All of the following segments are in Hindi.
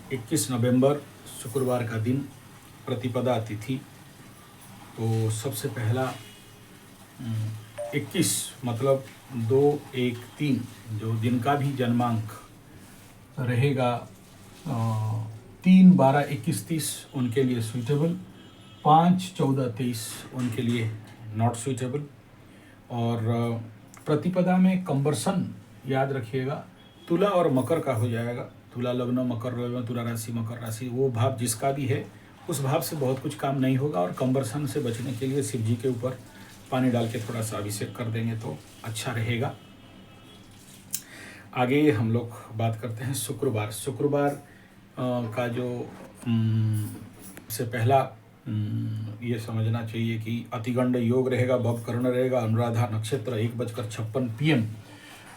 21 नवंबर शुक्रवार का दिन, प्रतिपदा तिथि। तो सबसे पहला 21 मतलब 2-1-3 जो दिन का भी जन्मांक रहेगा 3-12-21-30 उनके लिए सूटेबल, 5-14-23 उनके लिए नॉट सूटेबल। और प्रतिपदा में कंबरसन याद रखिएगा, तुला और मकर का हो जाएगा। तुला लग्न, मकर लग्न, तुला राशि, मकर राशि, वो भाव जिसका भी है उस भाव से बहुत कुछ काम नहीं होगा। और कंबरसन से बचने के लिए शिव जी के ऊपर पानी डाल के थोड़ा सा अभिषेक कर देंगे तो अच्छा रहेगा। आगे हम लोग बात करते हैं शुक्रवार। शुक्रवार का जो से पहला ये समझना चाहिए कि अतिगंड योग रहेगा, भव कर्ण रहेगा, अनुराधा नक्षत्र 1:56 PM,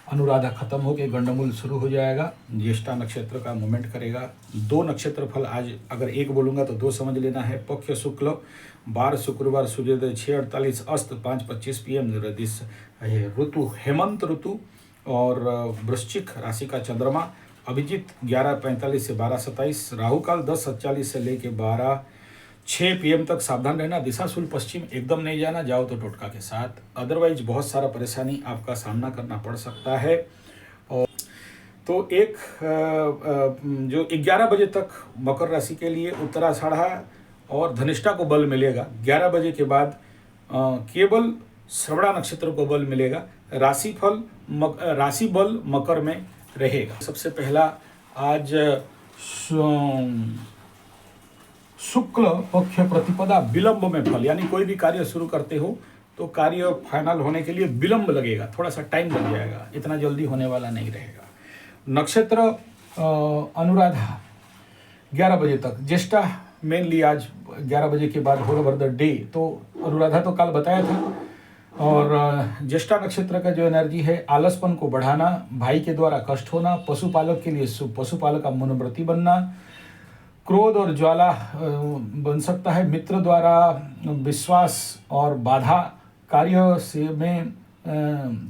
अनुराधा खत्म होकर गंडमूल शुरू हो जाएगा। ज्येष्ठा नक्षत्र का मूवमेंट करेगा। 2 नक्षत्र फल आज अगर एक बोलूँगा तो 2 समझ लेना है। पक्ष शुक्ल 12 शुक्रवार, सूर्योदय 6:48, अस्त 5:25 PM, ऋतु हेमंत ऋतु। और वृश्चिक राशि का चंद्रमा अभिजीत 11:45 से 12:27, राहु काल 10:47 से लेके 12:06 PM तक सावधान रहना। दिशा शुल पश्चिम, एकदम नहीं जाना, जाओ तो टोटका के साथ, अदरवाइज बहुत सारा परेशानी आपका सामना करना पड़ सकता है। और तो एक जो 11 बजे तक मकर राशि के लिए उत्तराषाढ़ा और धनिष्ठा को बल मिलेगा। 11 बजे के बाद केवल श्रवणा नक्षत्र को बल मिलेगा। राशि बल मकर में रहेगा। सबसे पहला आज शुक्ल पक्ष प्रतिपदा विलंब में फल, यानी कोई भी कार्य शुरू करते हो तो कार्य फाइनल होने के लिए विलंब लगेगा, थोड़ा सा टाइम लग जाएगा, इतना जल्दी होने वाला नहीं रहेगा। नक्षत्र अनुराधा 11 बजे तक, ज्येष्ठा मेनली आज 11 बजे के बाद होल ओवर द डे, तो अनुराधा तो कल बताया था। और ज्येष्ठा नक्षत्र का जो एनर्जी है, आलसपन को बढ़ाना, भाई के द्वारा कष्ट होना, पशुपालक के लिए पशुपालक का मनोवृत्ति बनना, क्रोध और ज्वाला बन सकता है, मित्र द्वारा विश्वास और बाधा, कार्य से में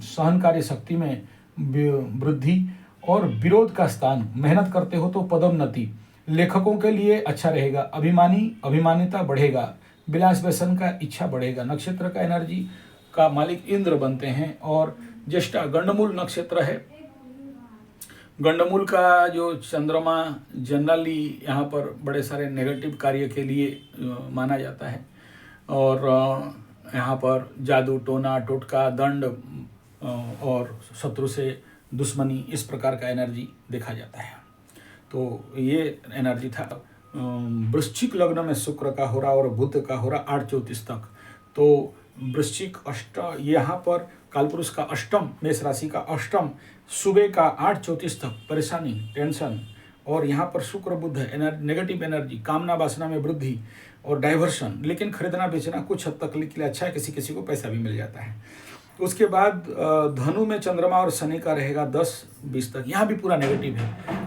सहनकारी शक्ति में वृद्धि और विरोध का स्थान, मेहनत करते हो तो पदोन्नति, लेखकों के लिए अच्छा रहेगा, अभिमानिता बढ़ेगा, विलास व्यसन का इच्छा बढ़ेगा। नक्षत्र का एनर्जी का मालिक इंद्र बनते हैं। और ज्येष्ठा गंडमूल नक्षत्र है। गंडमूल का जो चंद्रमा जनरली यहाँ पर बड़े सारे नेगेटिव कार्य के लिए माना जाता है। और यहाँ पर जादू, टोना, टोटका, दंड और शत्रु से दुश्मनी, इस प्रकार का एनर्जी देखा जाता है। तो ये एनर्जी था। वृश्चिक लग्न में शुक्र का हो रहा और बुध का हो रहा 8:34 तक। तो वृश्चिक यहाँ पर कालपुरुष का अष्टम, मेष राशि का अष्टम, सुबह का 8:34 तक परेशानी, टेंशन। और यहाँ पर शुक्र बुध नेगेटिव एनर्जी, कामना वासना में वृद्धि और डाइवर्शन, लेकिन खरीदना बेचना कुछ हद तक के लिए अच्छा है, किसी किसी को पैसा भी मिल जाता है। उसके बाद धनु में चंद्रमा और शनि का रहेगा 10-20 तक, यहाँ भी पूरा नेगेटिव है।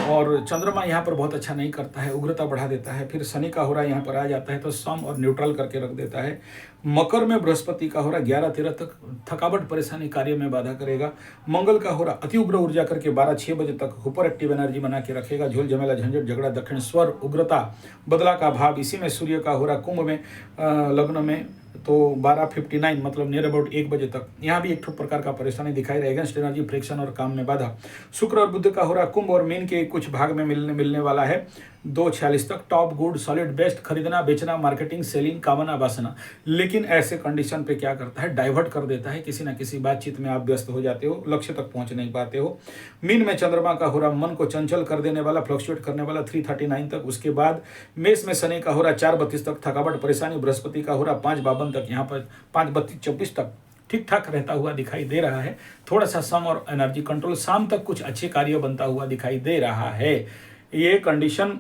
और चंद्रमा यहाँ पर बहुत अच्छा नहीं करता है, उग्रता बढ़ा देता है। फिर शनि का हो रहा यहाँ पर आ जाता है तो सम और न्यूट्रल करके रख देता है। मकर में बृहस्पति का हो रहा 11-13 तक, थकावट परेशानी, कार्य में बाधा करेगा। मंगल का हो रहा अति उग्र ऊर्जा करके 12-6 बजे तक सुपर एक्टिव एनर्जी बना के रखेगा। झोल झमेला, झंझट, झगड़ा, दक्षिण स्वर, उग्रता, बदला का भाव। इसी में सूर्य का हो रहा कुंभ में लग्न में तो 12:59 मतलब नियर अबाउट 1 बजे तक, यहाँ भी एक प्रकार का परेशानी दिखाई रहेगा। एनर्जी, फ्रिक्शन और काम में बाधा। शुक्र और बुध का हो रहा कुंभ और मीन के कुछ भाग में मिलने वाला है 2:46 तक। टॉप, गुड, सॉलिड, बेस्ट, खरीदना बेचना, मार्केटिंग, सेलिंग, कामना वासना। लेकिन ऐसे कंडीशन पे क्या करता है, डाइवर्ट कर देता है। किसी ना किसी बातचीत में आप व्यस्त हो जाते हो, लक्ष्य तक पहुंच नहीं पाते हो। मीन में चंद्रमा का हो रहा मन को चंचल कर देने वाला, फ्लक्चुएट करने वाला 3:39 तक। उसके बाद मेष में शनि का हो रहा 4:32 तक, थकावट परेशानी। बृहस्पति का हो रहा 5:52 तक, यहाँ पर 5:32-24 तक ठीक ठाक रहता हुआ दिखाई दे रहा है। थोड़ा सा सम और एनर्जी कंट्रोल, शाम तक कुछ अच्छे कार्य बनता हुआ दिखाई दे रहा है। ये कंडीशन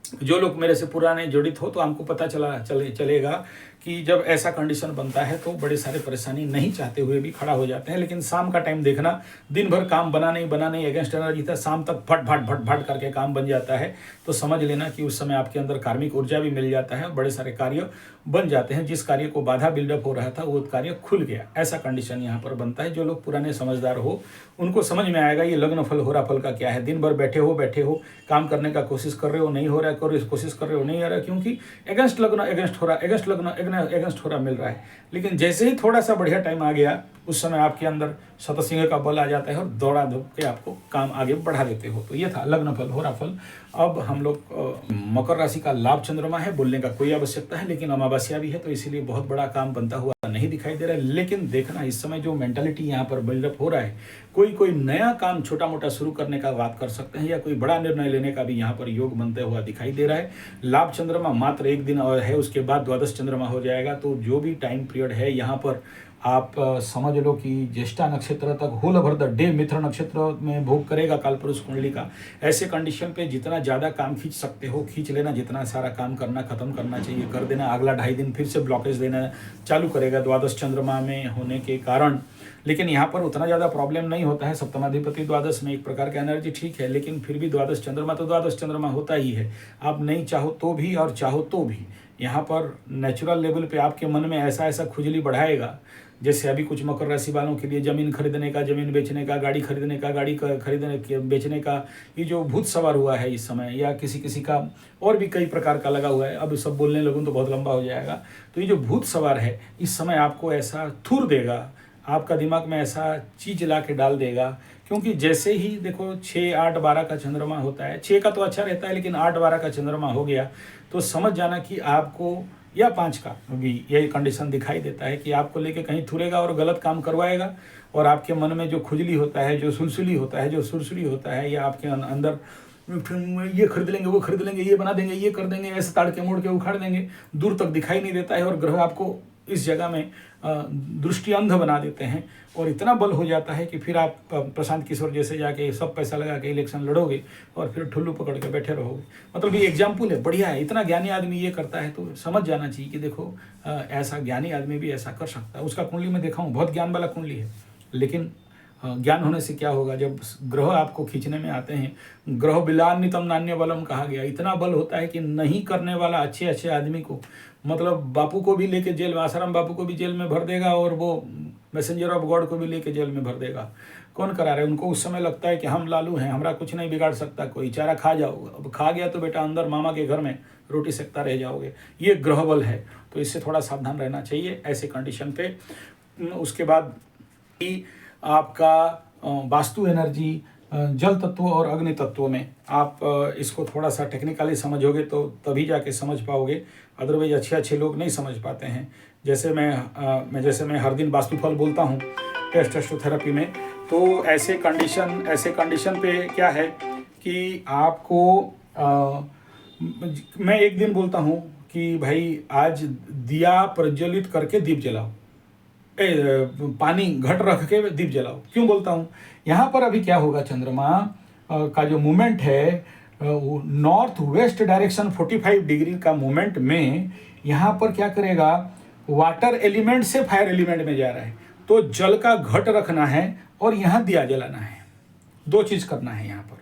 जो लोग मेरे से पुराने जुड़ित हो तो हमको पता चलेगा कि जब ऐसा कंडीशन बनता है तो बड़े सारे परेशानी नहीं चाहते हुए भी खड़ा हो जाते हैं। लेकिन शाम का टाइम देखना, दिन भर काम बना नहीं अगेंस्ट एनर्जी था, शाम तक फट फट करके काम बन जाता है, तो समझ लेना कि उस समय आपके अंदर कार्मिक ऊर्जा भी मिल जाता है, बड़े सारे कार्य बन जाते हैं। जिस कार्य को बाधा बिल्डअप हो रहा था वो कार्य खुल गया, ऐसा कंडीशन यहाँ पर बनता है। जो लोग पुराने समझदार हो उनको समझ में आएगा ये लग्न फल होरा फल का क्या है। दिन भर बैठे हो काम करने का कोशिश कर रहे हो, नहीं हो रहा है, कोशिश कर रहे हो, नहीं आ रहा, क्योंकि अगेंस्ट लग्न अगेंस्ट हो रहा मिल रहा है। लेकिन जैसे ही थोड़ा सा बढ़िया टाइम आ गया, उस समय आपके अंदर शतसिंह का बल आ जाता है और दौड़ा धूप के आपको काम आगे बढ़ा देते हो। तो ये था लग्न फल होरा फल। अब हम लोग मकर राशि का लाभ चंद्रमा है, बोलने का कोई आवश्यकता है, लेकिन अमावस्या भी है, तो इसीलिए बहुत बड़ा काम बनता हुआ नहीं दिखाई दे रहा है। लेकिन देखना, इस समय जो मेंटालिटी यहाँ पर बिल्डअप हो रहा है, कोई नया काम छोटा मोटा शुरू करने का बात कर सकते हैं, या कोई बड़ा निर्णय लेने का भी यहाँ पर योग बनते हुआ दिखाई दे रहा है। लाभ चंद्रमा मात्र 1 दिन और है, उसके बाद द्वादश चंद्रमा हो जाएगा। तो जो भी टाइम पीरियड है यहाँ पर आप समझ लो कि ज्येष्ठा नक्षत्र तक होल ओवर द डे मित्र नक्षत्र में भोग करेगा कालपुरुष कुंडली का। ऐसे कंडीशन पे जितना ज़्यादा काम खींच सकते हो खींच लेना, जितना सारा काम करना खत्म करना चाहिए कर देना। अगला 2.5 दिन फिर से ब्लॉकेज देना चालू करेगा द्वादश चंद्रमा में होने के कारण। लेकिन यहाँ पर उतना ज़्यादा प्रॉब्लम नहीं होता है, सप्तमाधिपति द्वादश में एक प्रकार का एनर्जी ठीक है, लेकिन फिर भी द्वादश चंद्रमा तो द्वादश चंद्रमा होता ही है। आप नहीं चाहो तो भी और चाहो तो भी यहाँ पर नेचुरल लेवल पे आपके मन में ऐसा खुजली बढ़ाएगा। जैसे अभी कुछ मकर राशि वालों के लिए ज़मीन खरीदने का, ज़मीन बेचने का, गाड़ी खरीदने का, गाड़ी खरीदने बेचने का ये जो भूत सवार हुआ है इस समय, या किसी का और भी कई प्रकार का लगा हुआ है। अब सब बोलने लगूँ तो बहुत लंबा हो जाएगा। तो ये जो भूत सवार है इस समय आपको ऐसा थूर देगा, आपका दिमाग में ऐसा चीज ला के डाल देगा। क्योंकि जैसे ही देखो 6, 8, 12 का चंद्रमा होता है, 6 का तो अच्छा रहता है, लेकिन 8, 12 का चंद्रमा हो गया तो समझ जाना कि आपको, या 5 का भी यही कंडीशन दिखाई देता है कि आपको लेके कहीं थुरेगा और गलत काम करवाएगा। और आपके मन में जो खुजली होता है, जो सुलसुली होता है, जो सुरसुरी होता है, या आपके अंदर ये खरीद लेंगे, वो खरीद लेंगे, ये बना देंगे, ये कर देंगे, ऐसे ताड़ के मोड़ के उखाड़ देंगे, दूर तक दिखाई नहीं देता है। और ग्रह आपको इस जगह में दृष्टि अंध बना देते हैं, और इतना बल हो जाता है कि फिर आप प्रशांत किशोर जैसे जाके सब पैसा लगा के इलेक्शन लड़ोगे और फिर ठुल्लू पकड़ के बैठे रहोगे। मतलब ये एग्जाम्पल है, बढ़िया है। इतना ज्ञानी आदमी ये करता है तो समझ जाना चाहिए कि देखो ऐसा ज्ञानी आदमी भी ऐसा कर सकता है। उसका कुंडली में देखा हूँ, बहुत ज्ञान वाला कुंडली है, लेकिन ज्ञान होने से क्या होगा, जब ग्रह आपको खींचने में आते हैं, ग्रह बिलान्वितम नान्य बलम कहा गया, इतना बल होता है कि नहीं करने वाला अच्छे आदमी को, मतलब बापू को भी लेके जेल में, आसाराम बापू को भी जेल में भर देगा, और वो मैसेंजर ऑफ गॉड को भी लेके जेल में भर देगा। कौन करा रहे? उनको उस समय लगता है कि हम लालू हैं, हमारा कुछ नहीं बिगाड़ सकता कोई, चारा खा जाओ। अब खा गया तो बेटा अंदर मामा के घर में रोटी सेकता रह जाओगे। ये ग्रह बल है, तो इससे थोड़ा सावधान रहना चाहिए ऐसे कंडीशन पे। उसके बाद आपका वास्तु एनर्जी जल तत्व और अग्नि तत्व में आप इसको थोड़ा सा टेक्निकली समझोगे तो तभी जाके समझ पाओगे, अदरवाइज अच्छे लोग नहीं समझ पाते हैं। जैसे मैं हर दिन वास्तुफल बोलता हूँ टेस्टोथेरेपी में, तो ऐसे कंडीशन पे क्या है कि आपको मैं एक दिन बोलता हूँ कि भाई आज दिया प्रज्वलित करके दीप जलाओ, पानी घट रख के दीप जलाओ। क्यों बोलता हूँ? यहाँ पर अभी क्या होगा, चंद्रमा का जो मूवमेंट है नॉर्थ वेस्ट डायरेक्शन 45 डिग्री का मूवमेंट में यहाँ पर क्या करेगा, वाटर एलिमेंट से फायर एलिमेंट में जा रहा है, तो जल का घट रखना है और यहाँ दिया जलाना है। 2 चीज करना है यहाँ पर,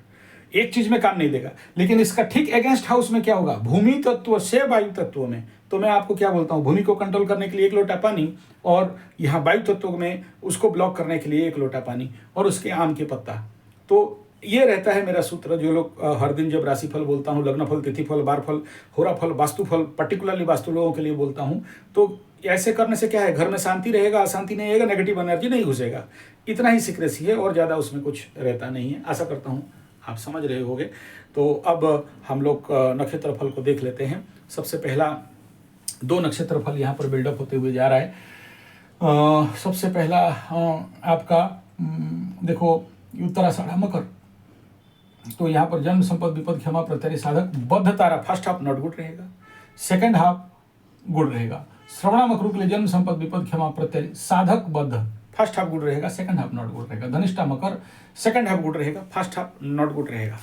एक चीज में काम नहीं देगा। लेकिन इसका ठीक अगेंस्ट हाउस में क्या होगा, भूमि तत्व से वायु तत्व में। तो मैं आपको क्या बोलता हूँ, भूमि को कंट्रोल करने के लिए 1 लोटा पानी, और यहाँ वायु तत्व में उसको ब्लॉक करने के लिए 1 लोटा पानी, और उसके आम के पत्ता। तो ये रहता है मेरा सूत्र। जो लोग हर दिन जब राशिफल बोलता हूँ, लग्नफल, तिथिफल, बारफल, होराफल, वास्तुफल, पर्टिकुलरली वास्तु लोगों के लिए बोलता हूँ, तो ऐसे करने से क्या है, घर में शांति रहेगा, अशांति नहीं रहेगा, नेगेटिव एनर्जी नहीं घुसेगा। इतना ही सीक्रेसी है, और ज़्यादा उसमें कुछ रहता नहीं है। आशा करता हूँ आप समझ रहे होंगे। तो अब हम लोग नक्षत्र फल को देख लेते हैं। सबसे पहला 2 नक्षत्र फल यहाँ पर बिल्डअप होते हुए जा रहा है। सबसे पहला आपका देखो उत्तराषाढ़ मकर, तो यहाँ पर जन्म संपद विपद क्षमा प्रत्यय साधक बद्ध तारा फर्स्ट हाफ नॉट गुड रहेगा, सेकंड हाफ गुड रहेगा। श्रवणा मकर के लिए जन्म संपद विपद क्षमा प्रत्यय साधक बद्ध फर्स्ट हाफ गुड रहेगा, सेकंड हाफ नॉट गुड रहेगा। धनिष्ठा मकर सेकंड हाफ गुड रहेगा, फर्स्ट हाफ नॉट गुड रहेगा।